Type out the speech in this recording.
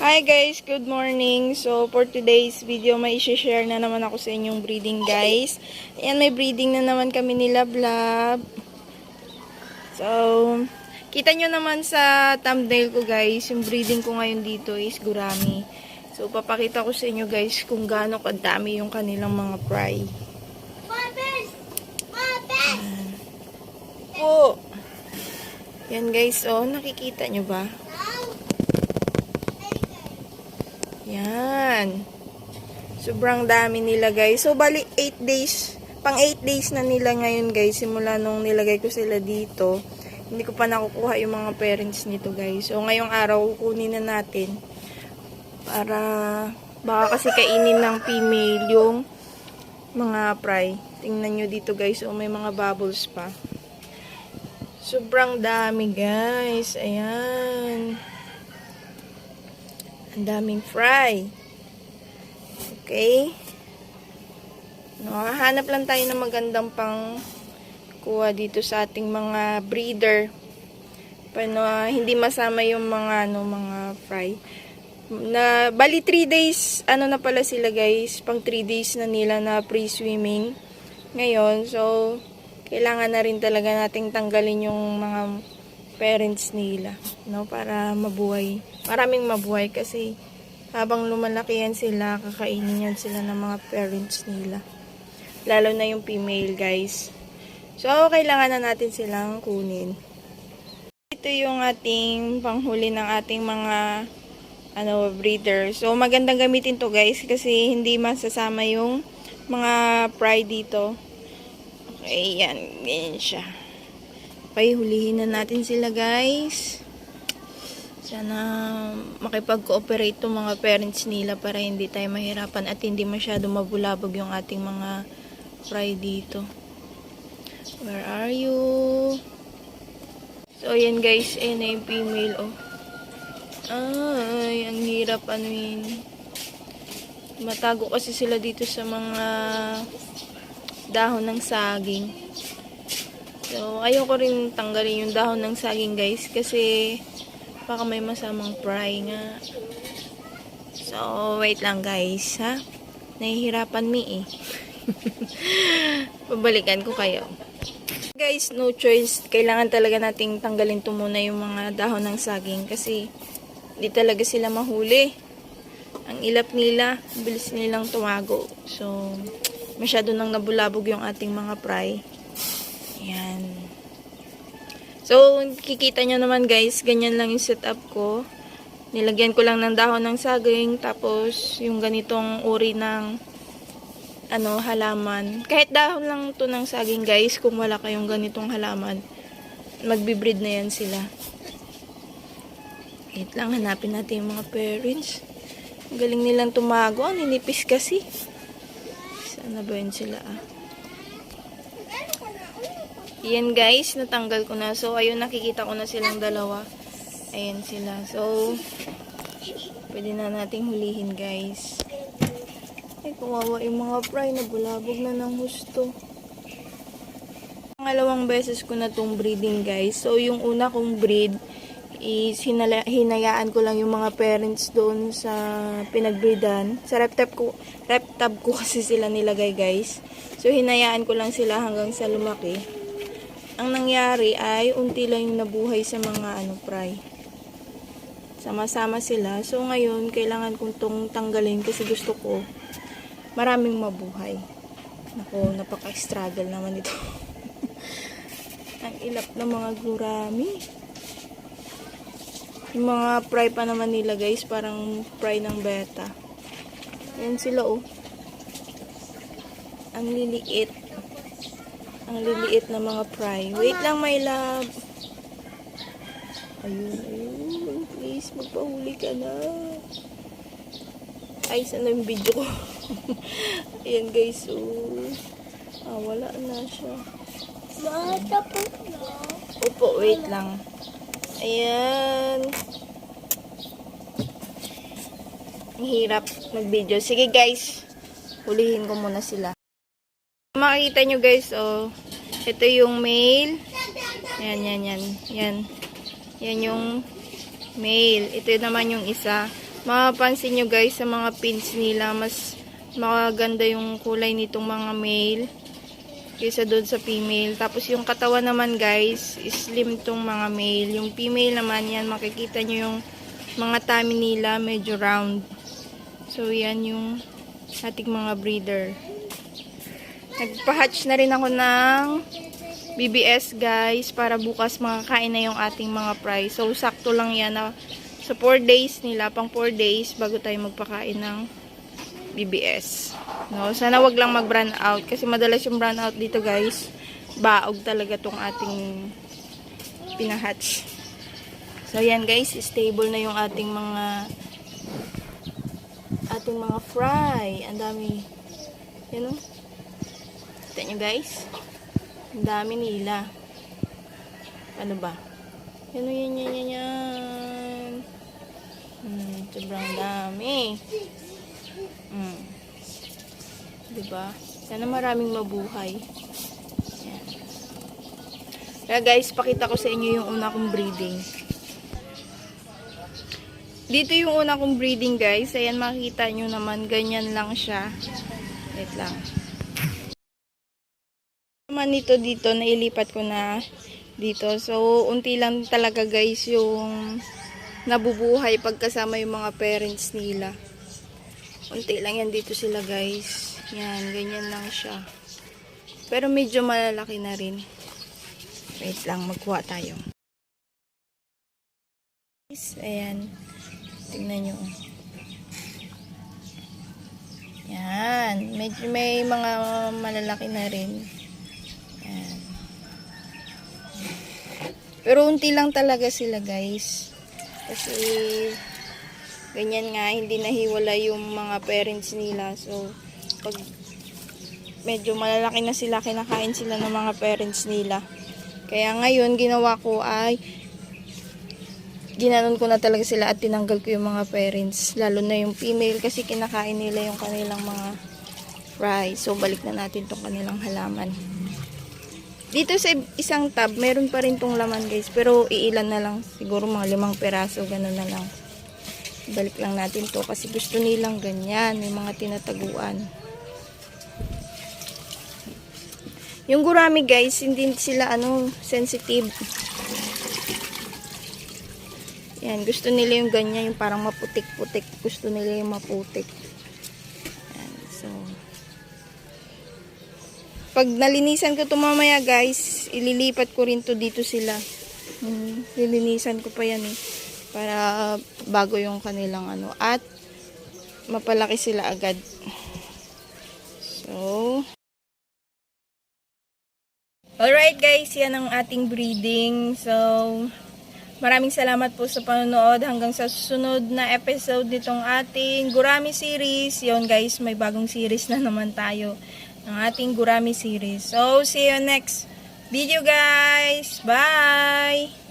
Hi guys, good morning. So for today's video, may i-share na naman ako sa inyong breeding guys. Ayan, may breeding na naman kami ni Lablab. So, kita nyo naman sa thumbnail ko guys, yung breeding ko ngayon dito is gurami. So papakita ko sa inyo guys kung gaano kadami yung kanilang mga fry. Po. Yan guys, oh, nakikita nyo ba? Yan. Sobrang dami nila guys. So, bali 8 days. Pang 8 days na nila ngayon guys. Simula nung nilagay ko sila dito. Hindi ko pa nakukuha yung mga parents nito guys. So, ngayong araw kukunin na natin. Para baka kasi kainin ng female yung mga fry. Tingnan nyo dito guys. So, may mga bubbles pa. Sobrang dami guys. Ayan. Ang daming fry. Okay. No, hanap lang tayo ng magandang pang kuha dito sa ating mga breeder. Paano hindi masama yung mga mga fry. Na bali 3 days na pala sila guys. Pang 3 days na nila na pre-swimming ngayon. So kailangan na rin talaga nating tanggalin yung mga parents nila, no, para mabuhay. Maraming mabuhay kasi habang lumalaki yan sila, kakainin yan sila ng mga parents nila. Lalo na yung female, guys. So, kailangan na natin silang kunin. Ito yung ating panghuli ng ating mga breeder. So, magandang gamitin to guys kasi hindi masasama yung mga fry dito. Okay, yan. Ganyan siya. Okay, hulihin na natin sila guys. Sana makipag-cooperate itong mga parents nila para hindi tayo mahirapan at hindi masyado mabulabog yung ating mga fry dito. Where are you? So, ayan guys. Ayan na yung female, oh. Ay, ang hirap anuin. Matago kasi sila dito sa mga dahon ng saging. So, ayoko rin tanggalin yung dahon ng saging guys kasi baka may masamang fry nga. So, wait lang guys, ha? Nahihirapan mi eh. Babalikan ko kayo. Guys, no choice. Kailangan talaga nating tanggalin to muna yung mga dahon ng saging kasi di talaga sila mahuli. Ang ilap nila, bilis nilang tumago. So, masyado nang nabulabog yung ating mga fry. Ayan. So, kikita nyo naman guys, ganyan lang yung setup ko. Nilagyan ko lang ng dahon ng saging, tapos yung ganitong uri ng halaman. Kahit dahon lang to ng saging guys, kung wala kayong ganitong halaman, magbibreed na yan sila. Wait lang, hanapin natin yung mga parents. Ang galing nilang tumago, ninipis kasi. Sana ba yun sila Yan guys, natanggal ko na. So, ayun, nakikita ko na silang dalawa. Ayan sila. So, pwede na nating hulihin guys. Ay, kawawa yung mga fry. Nabulabog na ng husto. Pangalawang beses ko na tong breeding guys. So, yung una kong breed is hinayaan ko lang yung mga parents doon sa pinagbreedan. Sa rep tab ko kasi sila nilagay guys. So, hinayaan ko lang sila hanggang sa lumaki. Ang nangyari ay unti lang yung nabuhay sa mga fry. Sama-sama sila. So ngayon, kailangan kong tong tanggalin kasi gusto ko maraming mabuhay. Naku, napaka-struggle naman ito. Ang ilap ng mga gurami. Yung mga fry pa naman nila guys, parang fry ng beta. Yan sila oh. Ang liliit. Ang liliit na mga fry. Wait lang, my love. Ayun. Please, magpahuli ka na. Ay, sana yung video ko. Ayan, guys. Wala na siya. Matapos na. Opo, wait lang. Ayan. Ang hirap mag-video. Sige, guys. Hulihin ko muna sila. Makikita nyo guys, ito yung male. Yan. Yan yung male. Ito naman yung isa. mapapansin nyo guys sa mga pins nila, mas maganda yung kulay nitong mga male kaysa doon sa female. Tapos yung katawan naman guys, slim tong mga male. Yung female naman yan, makikita nyo yung mga tummy nila medyo round. So yan yung ating mga breeder. Nagpa-hatch na rin ako ng BBS guys, para bukas makakain na yung ating mga fry. So sakto lang yan na sa 4 days nila, pang 4 days bago tayo magpakain ng BBS. No, sana wag lang mag-brown out kasi madalas yung brown out dito guys. Baog talaga tong ating pinahatch. So yan guys, stable na yung ating mga fry. Ang dami. Yan o. Kita nyo guys. Ang dami nila. Ano ba? Yan o, yan. Sobrang dami. Diba? Sana maraming mabuhay. Yan. Kaya guys, pakita ko sa inyo yung una kong breeding. Dito yung una kong breeding guys. Ayan, makikita nyo naman. Ganyan lang siya. Wait lang. Naman ito dito, nailipat ko na dito. So, unti lang talaga guys yung nabubuhay pagkasama yung mga parents nila. Unti lang yan dito sila guys. Yan, ganyan lang siya. Pero medyo malalaki na rin. Wait lang, magkuha tayo. Ayan. Tingnan nyo. Yan. Medyo may mga malalaki na rin. Yan. Pero unti lang talaga sila guys. Kasi ganyan nga, hindi nahiwala yung mga parents nila. So, pag medyo malalaki na sila, kinakain sila ng mga parents nila. Kaya ngayon, ginawa ko ay ginanon ko na talaga sila at tinanggal ko yung mga parents. Lalo na yung female kasi kinakain nila yung kanilang mga fry. So, balik na natin tong kanilang halaman. Dito sa isang tub, meron pa rin tong laman guys. Pero iilan na lang. Siguro mga 5 peraso, ganun na lang. Balik lang natin to kasi gusto nilang ganyan. May mga tinataguan. Yung gurami guys, hindi sila sensitive. Yan, gusto nila yung ganyan, yung parang maputik-putik. Gusto nila yung maputik. Yan, so pag nalinisan ko ito mamaya guys, ililipat ko rin to dito sila. Lilinisan ko pa yan para bago yung kanilang at mapalaki sila agad. So alright guys, yan ang ating breeding. So, maraming salamat po sa panonood hanggang sa susunod na episode nitong ating Gurami series. Yon guys, may bagong series na naman tayo ng ating Gurami series. So, see you next video guys. Bye!